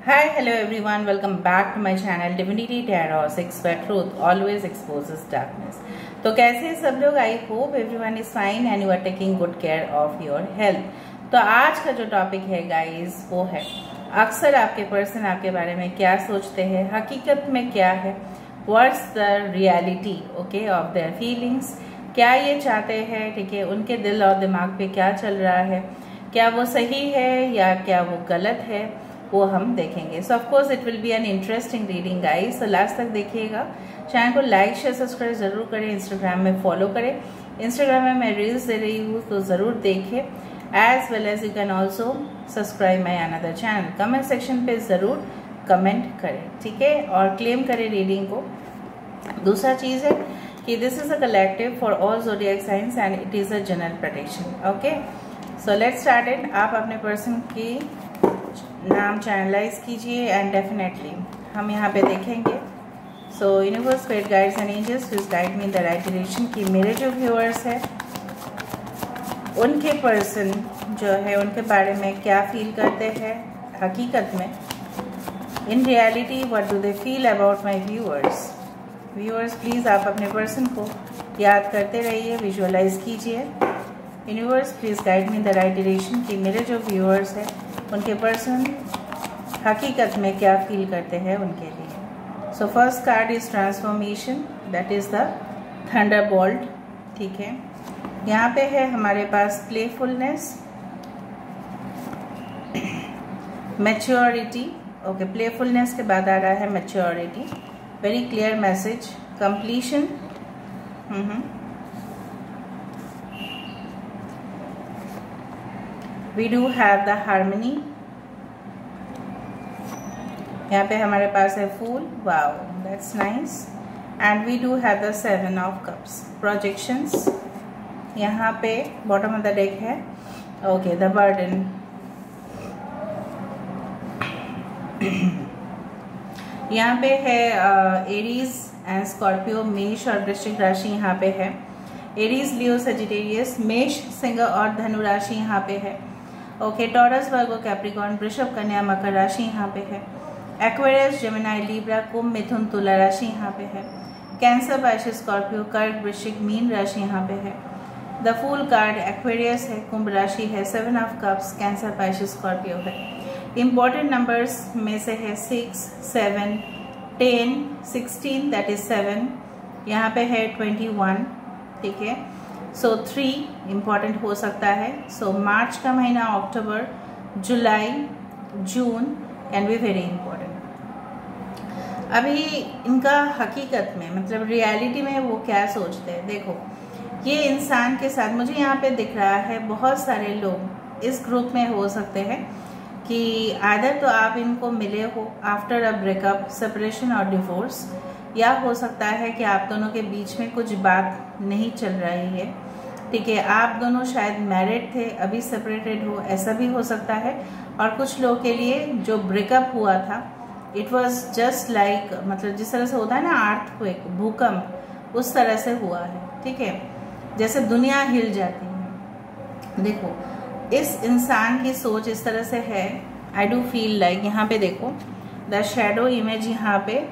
Hi, hello everyone. Welcome back to my channel Divinity Tarot 6 where truth always exposes darkness. तो कैसे हैं सब लोग? I hope everyone is fine and you are taking good care of your health. तो आज का जो topic है गाइस वो है अक्सर आपके पर्सन आपके बारे में क्या सोचते हैं, हकीकत में क्या है, what's the reality okay of their feelings. क्या ये चाहते हैं, ठीक है, उनके दिल और दिमाग पे क्या चल रहा है, क्या वो सही है या क्या वो गलत है, वो हम देखेंगे। सो of course it will be an interesting reading guys, तो लास्ट तक देखिएगा। चैनल को लाइक शेयर सब्सक्राइब जरूर करें, इंस्टाग्राम में फॉलो करें। इंस्टाग्राम में मैं रील्स दे रही हूँ तो जरूर देखें। As well as you can also subscribe my another channel. Comment section पे जरूर कमेंट करें, ठीक है, और क्लेम करें रीडिंग को। दूसरा चीज है कि this is a collective for all zodiac science and it is a general prediction. Okay, so let's start it. आप अपने पर्सन की नाम चैनलाइज कीजिए एंड डेफिनेटली हम यहाँ पे देखेंगे। So universe, spirit guides and angels please guide me in the right direction कि मेरे जो व्यूअर्स है उनके पर्सन जो है उनके बारे में क्या फील करते हैं हकीकत में, in reality what do they feel about my viewers. Viewers please आप अपने पर्सन को याद करते रहिए, विजुअलाइज कीजिए। Universe please guide me in the right direction कि मेरे जो व्यूअर्स है उनके पर्सन हकीकत में क्या फील करते हैं उनके लिए। So first card is transformation, that is the Thunderbolt, ठीक है। यहाँ पे है हमारे पास प्लेफुलनेस, मैच्योरिटी, ओके, प्लेफुलनेस के बाद आ रहा है maturity, very clear message, completion, we do have the harmony। यहाँ पे हमारे पास है fool, wow that's nice, and we do have the 7 of cups, projections. यहाँ पे बॉटम ऑफ द डेक है ओके द बर्डन। यहाँ पे है एरीज एंड स्कॉर्पियो, मेष और वृश्चिक राशि यहाँ पे है। एरीज, लियो, सजिटेरियस, मेष, सिंह और धनु राशि यहाँ पे है। ओके, टॉरस, वर्गो, कैप्रिकॉर्न, वृषभ, कन्या, मकर राशि यहाँ पे है। एक्वेरियस, जेमिनाई, लिब्रा, कुंभ, मिथुन, तुला राशि यहाँ पे है। कैंसर, पाइसेस, स्कॉर्पियो, कर्क, वृश्चिक, मीन राशि यहाँ पे है। द फूल कार्ड एक्वेरियस है, कुंभ राशि है, 7 of cups, cancer, Pisces, Scorpio है। इंपॉर्टेंट नंबर्स में से है 6, 7, 10, 16 दैट इज 7, यहाँ पे है 21, ठीक है। सो 3 इम्पॉर्टेंट हो सकता है। सो मार्च का महीना, अक्टूबर, जुलाई, जून कैन बी वेरी इम्पॉर्टेंट। अभी इनका हकीकत में मतलब रियलिटी में वो क्या सोचते हैं, देखो ये इंसान के साथ मुझे यहाँ पे दिख रहा है बहुत सारे लोग इस ग्रुप में हो सकते हैं कि आदर तो आप इनको मिले हो आफ्टर अ ब्रेकअप, सेपरेशन और डिवोर्स, या हो सकता है कि आप दोनों के बीच में कुछ बात नहीं चल रही है, ठीक है। आप दोनों शायद मैरिड थे, अभी सेपरेटेड हो, ऐसा भी हो सकता है। और कुछ लोगों के लिए जो ब्रेकअप हुआ था इट वाज जस्ट लाइक, मतलब जिस तरह से होता है ना अर्थक्वेक, भूकंप, उस तरह से हुआ है, ठीक है, जैसे दुनिया हिल जाती है। देखो इस इंसान की सोच इस तरह से है, आई डू फील लाइक, यहाँ पे देखो द शैडो इमेज यहाँ पे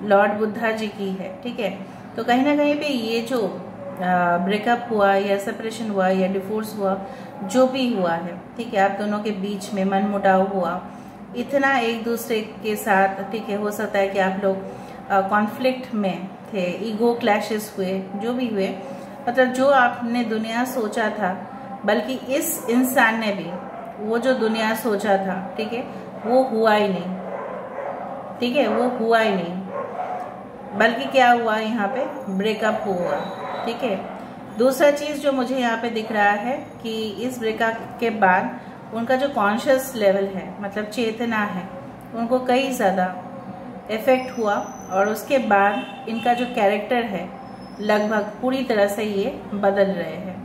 लॉर्ड बुद्धा जी की है, ठीक है। तो कहीं ना कहीं पे ये जो ब्रेकअप हुआ या सेपरेशन हुआ या डिवोर्स हुआ, जो भी हुआ है, ठीक है, आप दोनों के बीच में मनमुटाव हुआ, इतना एक दूसरे के साथ, ठीक है, हो सकता है कि आप लोग कॉन्फ्लिक्ट में थे, ईगो क्लैशेस हुए, जो भी हुए, मतलब जो आपने दुनिया सोचा था, बल्कि इस इंसान ने भी वो जो दुनिया सोचा था, ठीक है, वो हुआ ही नहीं, ठीक है, वो हुआ ही नहीं, बल्कि क्या हुआ यहाँ पे ब्रेकअप हुआ, ठीक है। दूसरा चीज जो मुझे यहाँ पे दिख रहा है कि इस ब्रेकअप के बाद उनका जो कॉन्शियस लेवल है, मतलब चेतना है, उनको कई ज्यादा इफेक्ट हुआ, और उसके बाद इनका जो कैरेक्टर है लगभग पूरी तरह से ये बदल रहे हैं,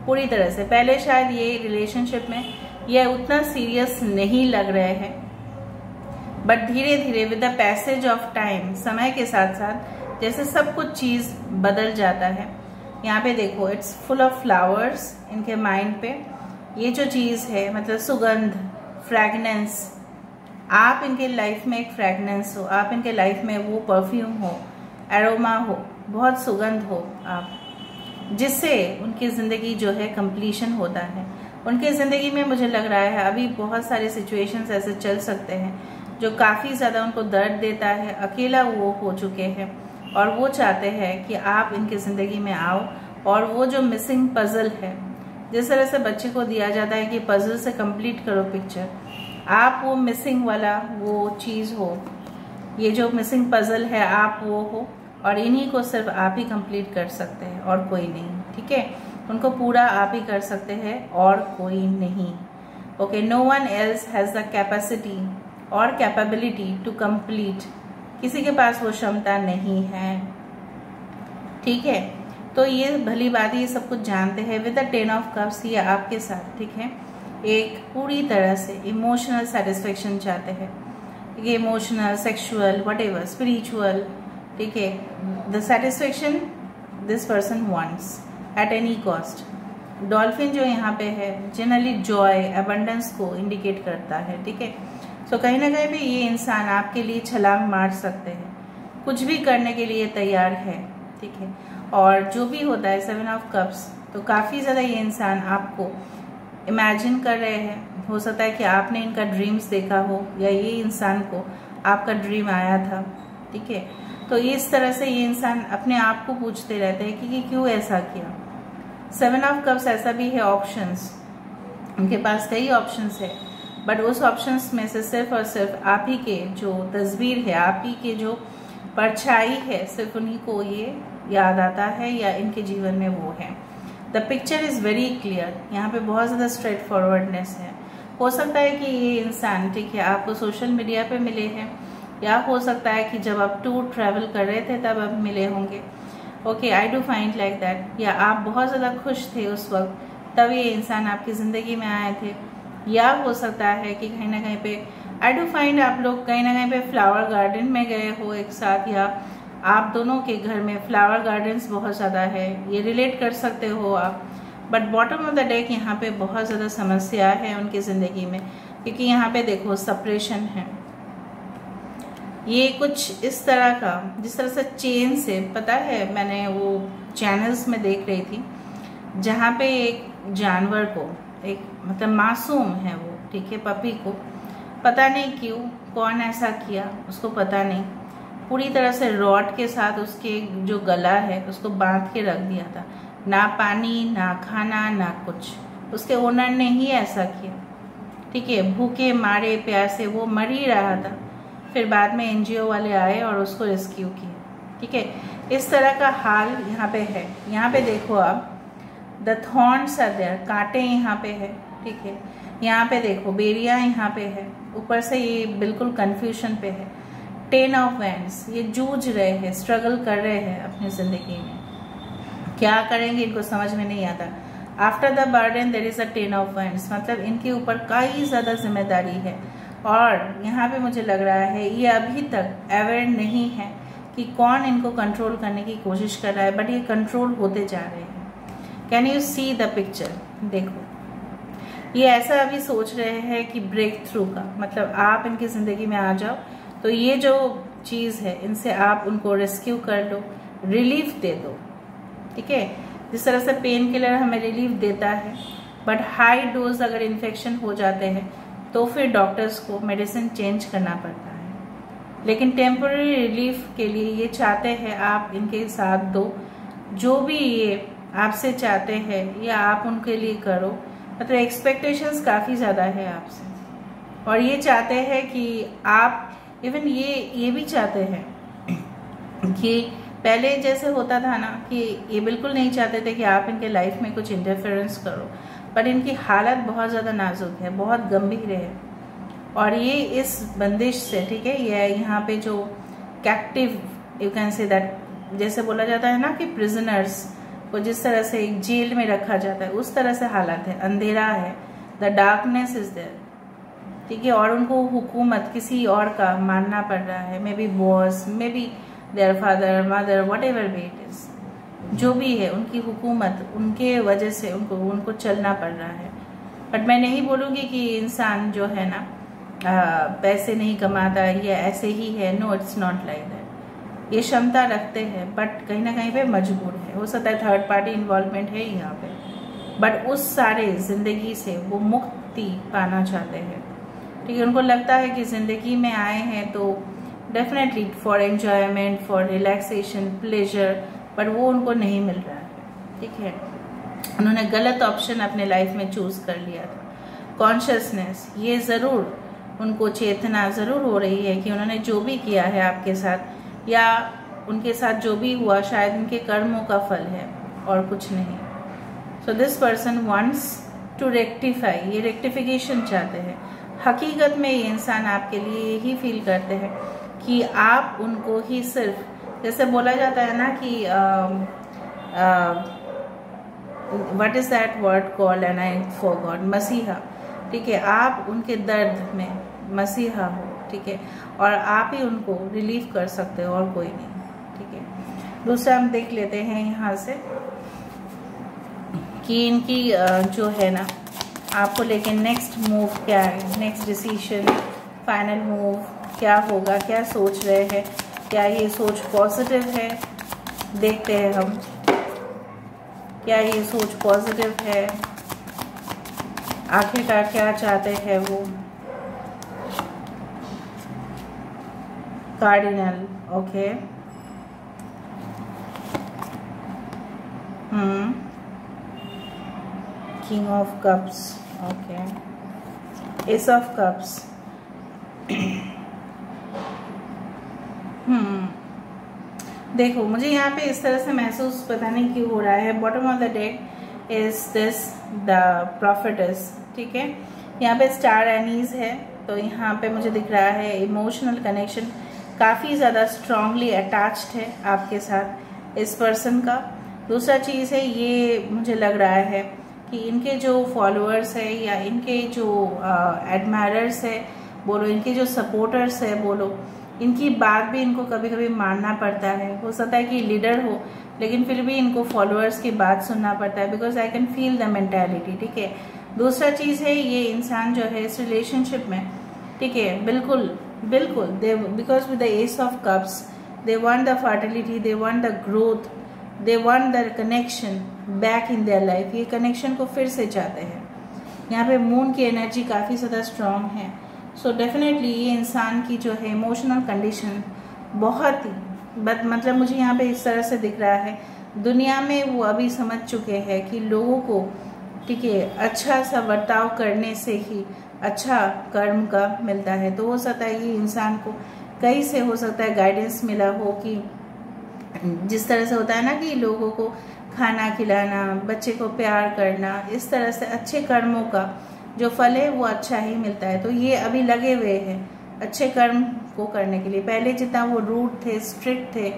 पूरी तरह से। पहले शायद ये रिलेशनशिप में ये उतना सीरियस नहीं लग रहे हैं, बट धीरे धीरे with the passage of time, समय के साथ साथ जैसे सब कुछ चीज बदल जाता है। यहाँ पे देखो इट्स फुल ऑफ फ्लावर्स, इनके माइंड पे ये जो चीज है मतलब सुगंध, फ्रैग्रेंस, आप इनके लाइफ में एक फ्रेगनेंस हो, आप इनके लाइफ में वो परफ्यूम हो, एरोमा हो, बहुत सुगंध हो आप, जिससे उनकी ज़िंदगी जो है कंप्लीशन होता है। उनकी ज़िंदगी में मुझे लग रहा है अभी बहुत सारे सिचुएशंस ऐसे चल सकते हैं जो काफ़ी ज़्यादा उनको दर्द देता है, अकेला वो हो चुके हैं और वो चाहते हैं कि आप इनकी ज़िंदगी में आओ और वो जो मिसिंग पजल है, जिस तरह से बच्चे को दिया जाता है कि पजल से कंप्लीट करो पिक्चर, आप वो मिसिंग वाला वो चीज़ हो, ये जो मिसिंग पजल है आप वो हो और इन्हीं को सिर्फ आप ही कंप्लीट कर सकते हैं और कोई नहीं। ठीक है, उनको पूरा आप ही कर सकते हैं और कोई नहीं। Okay, no one else has the capacity और कैपेबिलिटी टू कंप्लीट, किसी के पास वो क्षमता नहीं है। ठीक है, तो ये भली बात ये सब कुछ जानते हैं। विद द 10 ऑफ कप्स ये आपके साथ, ठीक है, एक पूरी तरह से इमोशनल सेटिस्फेक्शन चाहते हैं, ये इमोशनल, सेक्सुअल, व्हाटएवर, स्पिरिचुअल, ठीक है, the satisfaction this person wants at any cost. Dolphin जो यहाँ पे है जनरली जॉय, अबंडेंस को इंडिकेट करता है। ठीक है, तो कहीं ना कहीं भी ये इंसान आपके लिए छलांग मार सकते हैं, कुछ भी करने के लिए तैयार है। ठीक है, और जो भी होता है 7 ऑफ कप्स, तो काफ़ी ज़्यादा ये इंसान आपको इमेजिन कर रहे हैं। हो सकता है कि आपने इनका ड्रीम्स देखा हो या ये इंसान को आपका ड्रीम आया था। ठीक है, तो इस तरह से ये इंसान अपने आप को पूछते रहते हैं कि क्यों ऐसा किया। 7 ऑफ कप्स ऐसा भी है ऑप्शंस, उनके पास कई ऑप्शंस है, बट उस ऑप्शंस में से सिर्फ और सिर्फ आप ही के जो तस्वीर है, आप ही के जो परछाई है, सिर्फ उन्हीं को ये याद आता है या इनके जीवन में वो है। The picture is very clear, यहाँ पे बहुत ज़्यादा स्ट्रेट फॉरवर्डनेस है। हो सकता है कि ये इंसान, ठीक है, आपको सोशल मीडिया पे मिले हैं या हो सकता है कि जब आप टूर ट्रैवल कर रहे थे तब आप मिले होंगे। Okay, I do find like that, या आप बहुत ज़्यादा खुश थे उस वक्त तब ये इंसान आपकी ज़िंदगी में आए थे, या हो सकता है कि कहीं ना कहीं पे आई डू फाइंड आप लोग कहीं ना कहीं पे फ्लावर गार्डन में गए हो एक साथ, या आप दोनों के घर में फ्लावर गार्डन्स बहुत ज़्यादा है, ये रिलेट कर सकते हो आप। But bottom of the deck यहाँ पे बहुत ज़्यादा समस्या है उनकी ज़िंदगी में, क्योंकि यहाँ पे देखो सेपरेशन है, ये कुछ इस तरह का, जिस तरह से चेन से, पता है मैंने वो चैनल्स में देख रही थी जहाँ पे एक जानवर को, एक मतलब मासूम है वो, ठीक है, पपी को पता नहीं क्यों कौन ऐसा किया उसको पता नहीं, पूरी तरह से रॉड के साथ उसके जो गला है उसको बांध के रख दिया था, ना पानी ना खाना ना कुछ, उसके ओनर ने ही ऐसा किया। ठीक है, भूखे मारे प्यासे वो मर ही रहा था, फिर बाद में एनजीओ वाले आए और उसको रेस्क्यू किया। ठीक है, इस तरह का हाल यहाँ पे है। यहाँ पे देखो आप, द थॉर्न्स आर देयर, कांटे यहाँ पे है। ठीक है, यहाँ पे देखो बेरिया यहाँ पे है, ऊपर से ये बिल्कुल कंफ्यूजन पे है। 10 ऑफ वैंड्स, ये जूझ रहे हैं, स्ट्रगल कर रहे हैं अपनी जिंदगी में, क्या करेंगे इनको समझ में नहीं आता। After the burden there is a 10 of wands, मतलब इनके ऊपर कई ज्यादा जिम्मेदारी है और यहाँ पे मुझे लग रहा है ये अभी तक अवेयर नहीं है कि कौन इनको कंट्रोल करने की कोशिश कर रहा है, बट ये कंट्रोल होते जा रहे हैं। Can you see the picture, देखो ये ऐसा अभी सोच रहे हैं कि ब्रेक थ्रू का मतलब आप इनकी जिंदगी में आ जाओ, तो ये जो चीज है इनसे आप उनको रेस्क्यू कर लो, रिलीफ दे दो। ठीक है, जिस तरह से पेन किलर हमें रिलीफ देता है, बट हाई डोज अगर इन्फेक्शन हो जाते हैं तो फिर डॉक्टर्स को मेडिसिन चेंज करना पड़ता है, लेकिन टेम्पररी रिलीफ के लिए ये चाहते हैं आप इनके साथ दो, जो भी ये आपसे चाहते हैं या आप उनके लिए करो। मतलब एक्सपेक्टेशंस काफ़ी ज़्यादा है आपसे, और ये चाहते हैं कि आप, इवन ये भी चाहते हैं कि पहले जैसे होता था ना कि ये बिल्कुल नहीं चाहते थे कि आप इनके लाइफ में कुछ इंटरफेरेंस करो, पर इनकी हालत बहुत ज़्यादा नाजुक है, बहुत गंभीर है, और ये इस बंदिश से, ठीक है, ये यहाँ पे जो captive, you can say that, जैसे बोला जाता है ना कि प्रिजनर्स को जिस तरह से एक जेल में रखा जाता है उस तरह से हालत है, अंधेरा है, द डार्कनेस इज देयर। ठीक है, और उनको हुकूमत किसी और का मानना पड़ रहा है, may be boss, may be their father mother, what ever be it is, जो भी है उनकी हुकूमत, उनके वजह से उनको चलना पड़ रहा है। बट मैं नहीं बोलूँगी कि इंसान जो है ना पैसे नहीं कमाता, ये ऐसे ही है। No, it's not like that. ये क्षमता रखते हैं बट कहीं ना कहीं पे मजबूर है। हो सकता है थर्ड पार्टी इन्वॉल्वमेंट है यहाँ पे, बट उस सारे जिंदगी से वो मुक्ति पाना चाहते हैं। ठीक है, उनको लगता है कि जिंदगी में आए हैं तो definitely for enjoyment, for relaxation, pleasure, but वो उनको नहीं मिल रहा है। ठीक है, उन्होंने गलत ऑप्शन अपने लाइफ में चूज कर लिया था। कॉन्शियसनेस, ये ज़रूर उनको चेतना ज़रूर हो रही है कि उन्होंने जो भी किया है आपके साथ या उनके साथ जो भी हुआ शायद उनके कर्मों का फल है और कुछ नहीं। So this person wants to rectify, ये रेक्टिफिकेशन चाहते हैं। हकीकत में ये इंसान आपके लिए यही फील करते हैं कि आप उनको ही सिर्फ, जैसे बोला जाता है ना कि what is that word called and I forgot, मसीहा। ठीक है, आप उनके दर्द में मसीहा हो। ठीक है, और आप ही उनको रिलीव कर सकते हो और कोई नहीं। ठीक है, दूसरा हम देख लेते हैं यहाँ से कि इनकी जो है ना आपको लेके नेक्स्ट मूव क्या है, नेक्स्ट डिसीजन, फाइनल मूव क्या होगा, क्या सोच रहे हैं, क्या ये सोच पॉजिटिव है। देखते हैं हम क्या ये सोच पॉजिटिव है, आखिरकार क्या चाहते हैं वो। Cardinal, okay, king of cups, okay, S of cups. देखो मुझे यहाँ पे इस तरह से महसूस पता नहीं क्यों हो रहा है। Bottom of the deck is this the prophetess. ठीक है, यहाँ पे स्टार एनीज है, तो यहाँ पे मुझे दिख रहा है इमोशनल कनेक्शन काफ़ी ज़्यादा स्ट्रांगली अटैच्ड है आपके साथ इस पर्सन का। दूसरा चीज़ है, ये मुझे लग रहा है कि इनके जो फॉलोअर्स है या इनके जो एडमायरर्स है बोलो, इनके जो सपोर्टर्स है बोलो, इनकी बात भी इनको कभी कभी मानना पड़ता है। हो सकता है कि लीडर हो लेकिन फिर भी इनको फॉलोअर्स की बात सुनना पड़ता है, because I can feel the mentality. ठीक है, दूसरा चीज़ है ये इंसान जो है इस रिलेशनशिप में, ठीक है, बिल्कुल बिल्कुल they, because with the ace of cups they want the fertility, they want the growth, they want the connection back in their life. ये कनेक्शन को फिर से चाहते हैं। यहाँ पे मून की एनर्जी काफ़ी ज़्यादा स्ट्रांग है। सो डेफिनेटली ये इंसान की जो है इमोशनल कंडीशन बहुत ही मतलब मुझे यहाँ पे इस तरह से दिख रहा है, दुनिया में वो अभी समझ चुके हैं कि लोगों को, ठीक है, अच्छा सा बर्ताव करने से ही अच्छा कर्म का मिलता है। तो हो सकता है ये इंसान को कहीं से हो सकता है गाइडेंस मिला हो कि जिस तरह से होता है ना कि लोगों को खाना खिलाना, बच्चे को प्यार करना, इस तरह से अच्छे कर्मों का जो फल है वो अच्छा ही मिलता है। तो ये अभी लगे हुए हैं अच्छे कर्म को करने के लिए। पहले जितना वो रूड थे, स्ट्रिक्ट थे,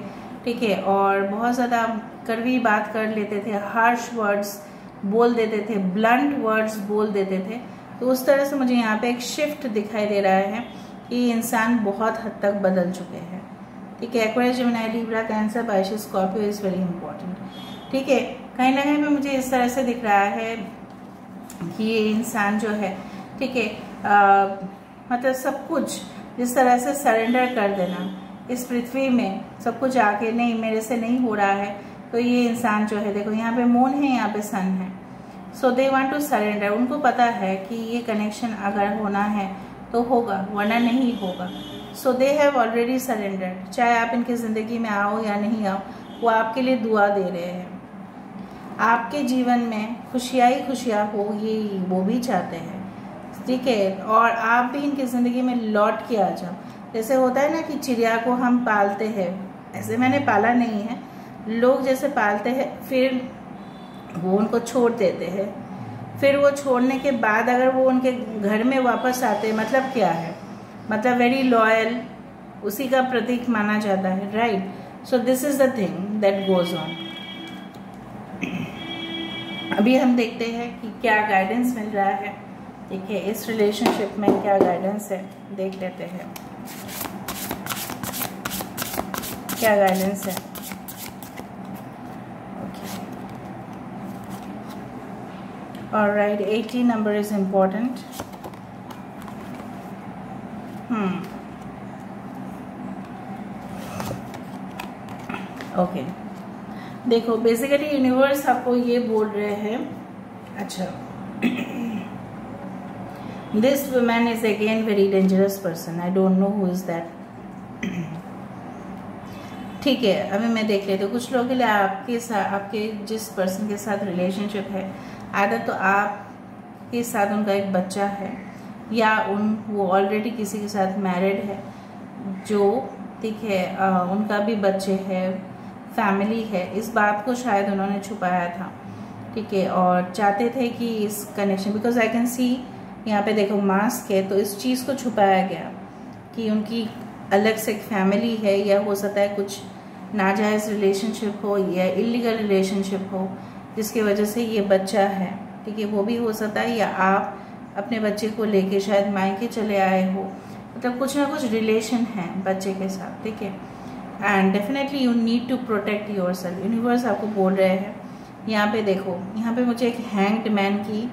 ठीक है, और बहुत ज़्यादा कड़वी बात कर लेते थे, हार्श वर्ड्स बोल देते थे, ब्लंट वर्ड्स बोल देते थे, तो उस तरह से मुझे यहाँ पे एक शिफ्ट दिखाई दे रहा है कि इंसान बहुत हद तक बदल चुके हैं। ठीक है, Aquarius, Gemini, Libra, cancer, Pisces, Scorpio is very important. ठीक है, कहीं ना कहीं पे मुझे इस तरह से दिख रहा है कि ये इंसान जो है, ठीक है, मतलब सब कुछ जिस तरह से सरेंडर कर देना इस पृथ्वी में, सब कुछ आके नहीं मेरे से नहीं हो रहा है, तो ये इंसान जो है, देखो यहाँ पे मून है, यहाँ पे सन है। सो दे वांट टू सरेंडर। उनको पता है कि ये कनेक्शन अगर होना है तो होगा, वरना नहीं होगा। सो दे हैव ऑलरेडी सरेंडर्ड। चाहे आप इनकी ज़िंदगी में आओ या नहीं आओ, वो आपके लिए दुआ दे रहे हैं। आपके जीवन में खुशियाँ ही खुशियाँ हो, ये वो भी चाहते हैं। ठीक है, और आप भी इनकी ज़िंदगी में लौट के आ जाओ। जैसे होता है ना कि चिड़िया को हम पालते हैं, ऐसे मैंने पाला नहीं है, लोग जैसे पालते हैं फिर वो उनको छोड़ देते हैं, फिर वो छोड़ने के बाद अगर वो उनके घर में वापस आते हैं, मतलब क्या है, मतलब वेरी लॉयल, उसी का प्रतीक माना जाता है, right. So this is the thing that goes on. अभी हम देखते हैं कि क्या गाइडेंस मिल रहा है। ठीक है, इस रिलेशनशिप में क्या गाइडेंस है, देख लेते हैं क्या गाइडेंस है। Alright, 80 number is important. Okay, देखो बेसिकली यूनिवर्स आपको ये बोल रहे हैं, अच्छा this woman is again very dangerous person, I don't know who is that. ठीक है, अभी मैं देख लेती हूँ। कुछ लोगों के लिए आपके साथ, आपके जिस पर्सन के साथ रिलेशनशिप है, आदत तो आपके साथ उनका एक बच्चा है, या वो ऑलरेडी किसी के साथ मैरिड है, जो ठीक है उनका भी बच्चे है, फैमिली है। इस बात को शायद उन्होंने छुपाया था, ठीक है, और चाहते थे कि इस connection, because I can see यहाँ पे देखो मास्क है, तो इस चीज़ को छुपाया गया कि उनकी अलग से एक फैमिली है, या हो सकता है कुछ नाजायज़ रिलेशनशिप हो या इलीगल रिलेशनशिप हो जिसकी वजह से ये बच्चा है, ठीक है, वो भी हो सकता है। या आप अपने बच्चे को लेके शायद मायके चले आए हो, मतलब कुछ ना कुछ रिलेशन है बच्चे के साथ, ठीक है। And definitely you need to protect yourself, universe आपको बोल रहे हैं। यहाँ पे देखो, यहाँ पे मुझे एक हैंग्ड मैन की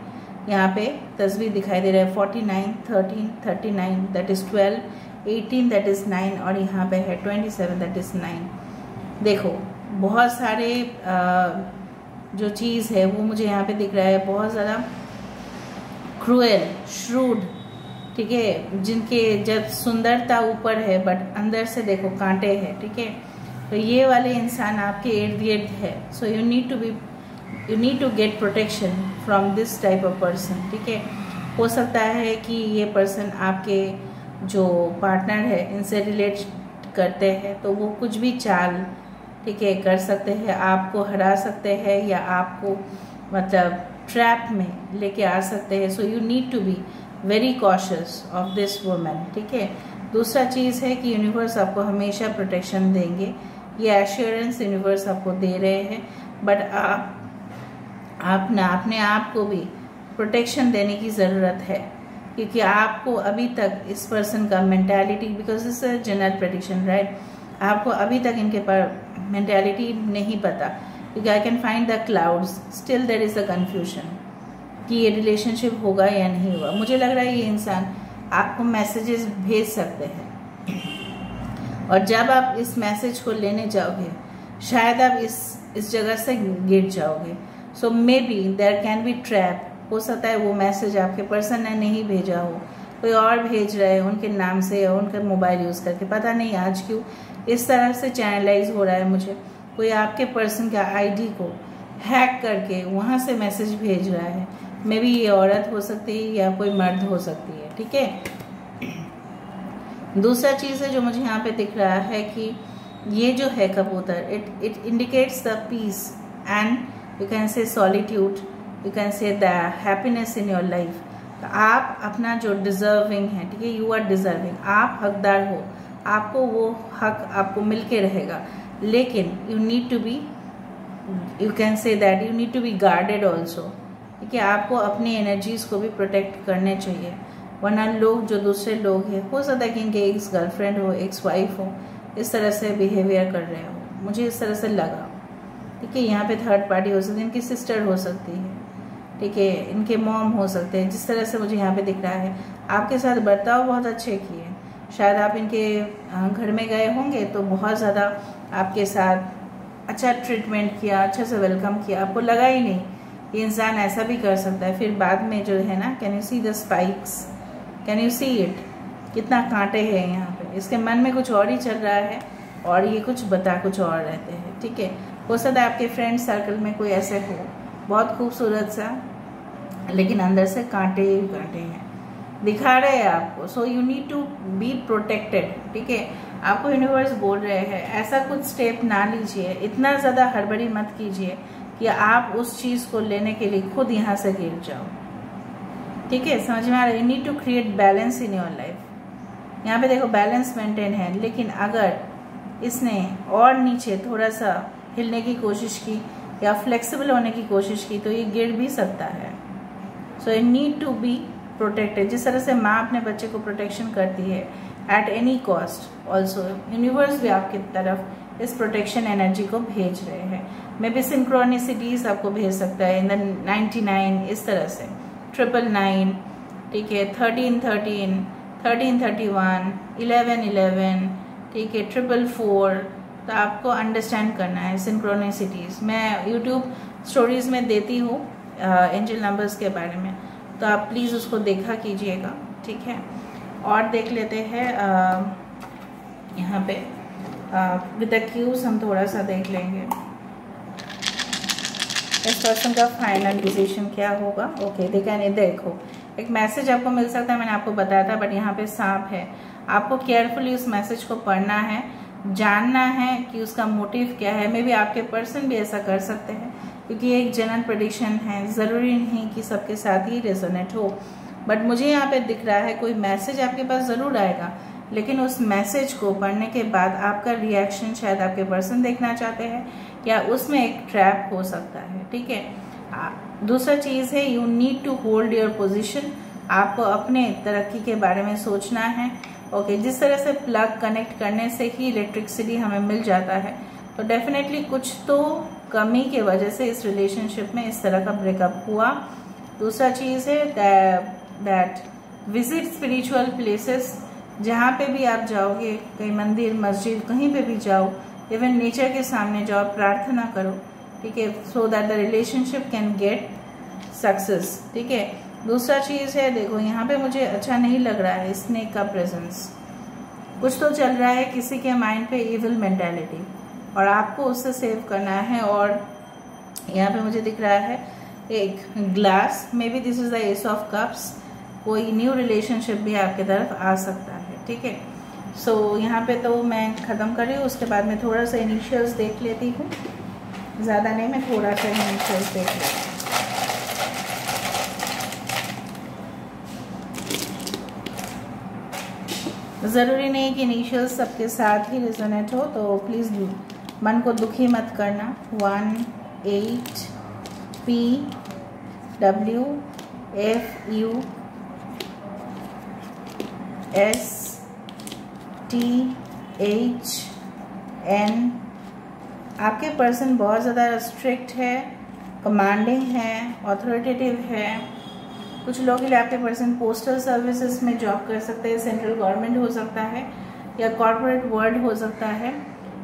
यहाँ पे तस्वीर दिखाई दे रहा है। 49, 13, 39 दैट इज़ 12, 18 दैट इज़ 9, और यहाँ पे है 27 दैट इज़ 9। देखो बहुत सारे जो चीज़ है वो मुझे यहाँ पे दिख रहा है, बहुत ज़्यादा क्रूएल, श्रूड, ठीक है, जिनके जब सुंदरता ऊपर है बट अंदर से देखो कांटे हैं, ठीक है। तो ये वाले इंसान आपके इर्द गिर्द है। So you need to get protection from this type of person, ठीक है। हो सकता है कि ये पर्सन आपके जो पार्टनर है इनसे रिलेट करते हैं, तो वो कुछ भी चाल, ठीक है, कर सकते हैं, आपको हरा सकते हैं या आपको मतलब ट्रैप में लेके आ सकते हैं। So you need to be very cautious of this woman, ठीक है। दूसरा चीज़ है कि यूनिवर्स आपको हमेशा प्रोटेक्शन देंगे, ये एश्योरेंस यूनिवर्स आपको दे रहे हैं, बट आप ना अपने आप को भी प्रोटेक्शन देने की ज़रूरत है, क्योंकि आपको अभी तक इस पर्सन का mentality, because it's a general prediction, right, आपको अभी तक इनके पर मेंटालिटी नहीं पता, क्योंकि I can find the clouds, still there is a confusion कि ये रिलेशनशिप होगा या नहीं होगा। मुझे लग रहा है ये इंसान आपको मैसेजेस भेज सकते हैं, और जब आप इस मैसेज को लेने जाओगे शायद आप इस जगह से गिर जाओगे। So maybe there can be trap, हो सकता है वो मैसेज आपके पर्सन ने नहीं भेजा हो, कोई और भेज रहे हैं उनके नाम से या उनका मोबाइल यूज़ करके, पता नहीं आज क्यों इस तरह से चैनलाइज हो रहा है मुझे। कोई आपके पर्सन का आईडी को हैक करके वहाँ से मैसेज भेज रहा है, मे बी ये औरत हो सकती है या कोई मर्द हो सकती है, ठीक है। दूसरा चीज़ है जो मुझे यहाँ पे दिख रहा है कि ये जो है कबूतर, it indicates the peace and you can say solitude, you can say the happiness in your life. तो आप अपना जो डिजर्विंग है, ठीक है, यू आर डिजर्विंग, आप हकदार हो, आपको वो हक आपको मिल के रहेगा, लेकिन you need to be, you can say that you need to be guarded also, ठीक है। आपको अपनी एनर्जीज को भी प्रोटेक्ट करने चाहिए, वरना लोग जो दूसरे लोग हैं, हो सकता है कि इनके एक्स गर्लफ्रेंड हो, एक्स वाइफ हो, इस तरह से बिहेवियर कर रहे हो, मुझे इस तरह से लगा, ठीक है। यहाँ पे थर्ड पार्टी हो सकती है, इनकी सिस्टर हो सकती है, ठीक है, इनके मॉम हो सकते हैं, जिस तरह से मुझे यहाँ पे दिख रहा है। आपके साथ बर्ताव बहुत अच्छे किए, शायद आप इनके घर में गए होंगे तो बहुत ज़्यादा आपके साथ अच्छा ट्रीटमेंट किया, अच्छा से वेलकम किया, आपको लगा ही नहीं ये इंसान ऐसा भी कर सकता है। फिर बाद में जो है ना, can you see the spikes, can you see it, कितना कांटे हैं यहाँ पे, इसके मन में कुछ और ही चल रहा है और ये कुछ बता कुछ और रहते हैं, ठीक है। हो सकता है आपके फ्रेंड सर्कल में कोई ऐसे हो, बहुत खूबसूरत सा, लेकिन अंदर से कांटे ही कांटे हैं, दिखा रहे हैं आपको। So you need to be protected, ठीक है। आपको यूनिवर्स बोल रहे हैं ऐसा कुछ स्टेप ना लीजिए, इतना ज़्यादा हड़बड़ी मत कीजिए कि आप उस चीज़ को लेने के लिए खुद यहाँ से गिर जाओ, ठीक है। समझ में आ रहा है? You need to create balance in your life. यहाँ पे देखो बैलेंस मेंटेन है, लेकिन अगर इसने और नीचे थोड़ा सा हिलने की कोशिश की या फ्लेक्सिबल होने की कोशिश की तो ये गिर भी सकता है। So you need to be protected, जिस तरह से माँ अपने बच्चे को प्रोटेक्शन करती है at any cost, also universe भी आपकी तरफ इस प्रोटेक्शन एनर्जी को भेज रहे हैं। मे बी सिंक्रोनिसिटीज आपको भेज सकता है इन द 99, इस तरह से 999, ठीक है, 1313, 1331, 1111, ठीक है, 444, तो आपको अंडरस्टैंड करना है सिंक्रोनिसिटीज़। मैं यूट्यूब स्टोरीज़ में देती हूँ एंजल नंबर्स के बारे में, तो आप प्लीज़ उसको देखा कीजिएगा, ठीक है। और देख लेते हैं यहाँ पे विद द क्यूज हम थोड़ा सा देख लेंगे इस पर्सन का फाइनल डिसीजन क्या होगा। ओके, देखो एक मैसेज आपको मिल सकता है, मैंने आपको बताया था, बट यहाँ पे सांप है। आपको केयरफुली उस मैसेज को पढ़ना है, जानना है कि उसका मोटिव क्या है। मे बी आपके पर्सन भी ऐसा कर सकते हैं, क्योंकि ये एक जनरल प्रेडिक्शन है, ज़रूरी नहीं कि सबके साथ ही रेजोनेट हो। बट मुझे यहाँ पे दिख रहा है कोई मैसेज आपके पास ज़रूर आएगा, लेकिन उस मैसेज को पढ़ने के बाद आपका रिएक्शन शायद आपके पर्सन देखना चाहते हैं, या उसमें एक ट्रैप हो सकता है, ठीक है। दूसरा चीज़ है, you need to hold your position. आपको अपने तरक्की के बारे में सोचना है। ओके, जिस तरह से प्लग कनेक्ट करने से ही इलेक्ट्रिसिटी हमें मिल जाता है, तो डेफिनेटली कुछ तो कमी के वजह से इस रिलेशनशिप में इस तरह का ब्रेकअप हुआ। दूसरा चीज़ है दैट विजिट स्पिरिचुअल प्लेसेस। जहाँ पे भी आप जाओगे, कहीं मंदिर मस्जिद कहीं पे भी जाओ, इवन नेचर के सामने जाओ, प्रार्थना करो, ठीक है, so that the relationship can get success, ठीक है। दूसरा चीज़ है, देखो यहाँ पे मुझे अच्छा नहीं लग रहा है स्नेक का प्रेजेंस। कुछ तो चल रहा है किसी के माइंड पे इविल मेंटालिटी, और आपको उससे सेव करना है। और यहाँ पे मुझे दिख रहा है एक glass, may be this is the ace of cups. कोई न्यू रिलेशनशिप भी आपके तरफ आ सकता है, ठीक है। सो यहाँ पे तो मैं ख़त्म कर रही हूँ, उसके बाद मैं थोड़ा सा इनिशियल्स देख लेती हूँ, ज़्यादा नहीं, मैं थोड़ा सा इनिशियल्स देख लेती हूँ। ज़रूरी नहीं कि इनिशियल्स सबके साथ ही रेजोनेट हो, तो प्लीज़ मन को दुखी मत करना। 1 8 P W F U S T H N। आपके पर्सन बहुत ज़्यादा स्ट्रिक्ट है, कमांडिंग है, ऑथोरिटेटिव है। कुछ लोग के लिए आपके पर्सन पोस्टल सर्विसेज में जॉब कर सकते हैं, सेंट्रल गवर्नमेंट हो सकता है या कॉर्पोरेट वर्ल्ड हो सकता है।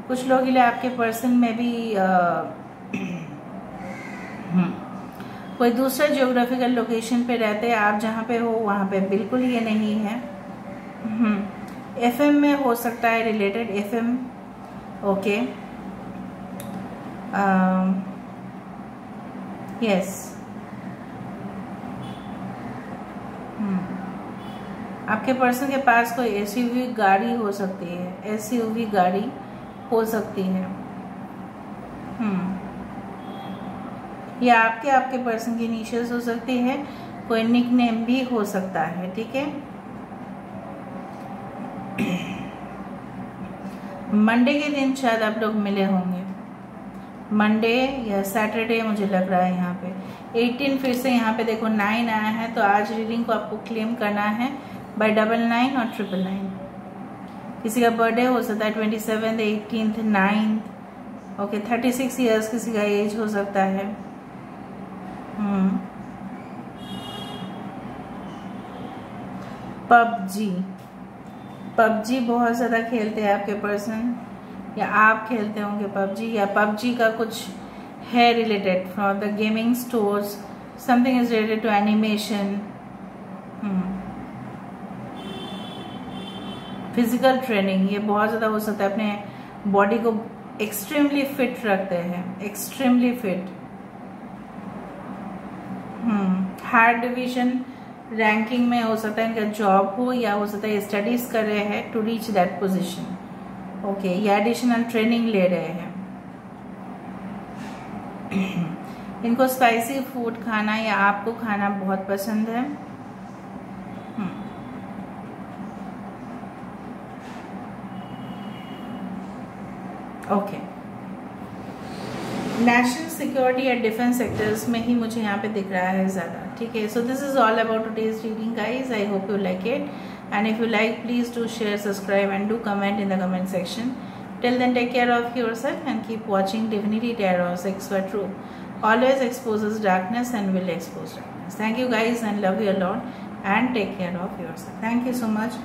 कुछ लोग के लिए आपके पर्सन में भी कोई दूसरा जियोग्राफिकल लोकेशन पे रहते हैं, आप जहाँ पे हो वहाँ पे बिल्कुल ये नहीं है। FM में हो सकता है रिलेटेड, FM, ओके, यस। आपके पर्सन के पास कोई SUV गाड़ी हो सकती है, SUV गाड़ी हो सकती है। या आपके पर्सन की इनिशियल्स हो सकती है, कोई निकनेम भी हो सकता है, ठीक है। मंडे के दिन शायद आप लोग मिले होंगे, मंडे या सैटरडे मुझे लग रहा है। यहाँ पे 18 फिर से यहाँ पे देखो 9 आया है, तो आज रीडिंग को आपको क्लेम करना है बाय 99 और 999। किसी का बर्थडे हो सकता है 27, 18, 9, ओके। 36 ईयर्स किसी का एज हो सकता है। पबजी बहुत ज़्यादा खेलते हैं आपके पर्सन, या आप खेलते होंगे पबजी, या पबजी का कुछ है related from the gaming stores, something is related to animation. Physical training ये बहुत ज़्यादा हो सकता है, अपने बॉडी को एक्सट्रीमली फिट रखते हैं, extremely fit. Higher division ranking में हो सकता है इनका जॉब हो, या हो सकता है स्टडीज कर रहे हैं to reach that position, okay, या एडिशनल ट्रेनिंग ले रहे हैं। इनको स्पाइसी फूड खाना या आपको खाना बहुत पसंद है। ओके, नेशनल सिक्योरिटी या डिफेंस सेक्टर्स में ही मुझे यहाँ पे दिख रहा है ज़्यादा, ठीक है। So this is all about today's reading guys. I hope you like it, and if you like, please do share, subscribe and do comment in the comment section. Till then, take care of yourself and keep watching Divinity Tarot 6 for Truth. Always exposes darkness and will expose darkness. Thank you guys and love you a lot, and take care of yourself. Thank you so much.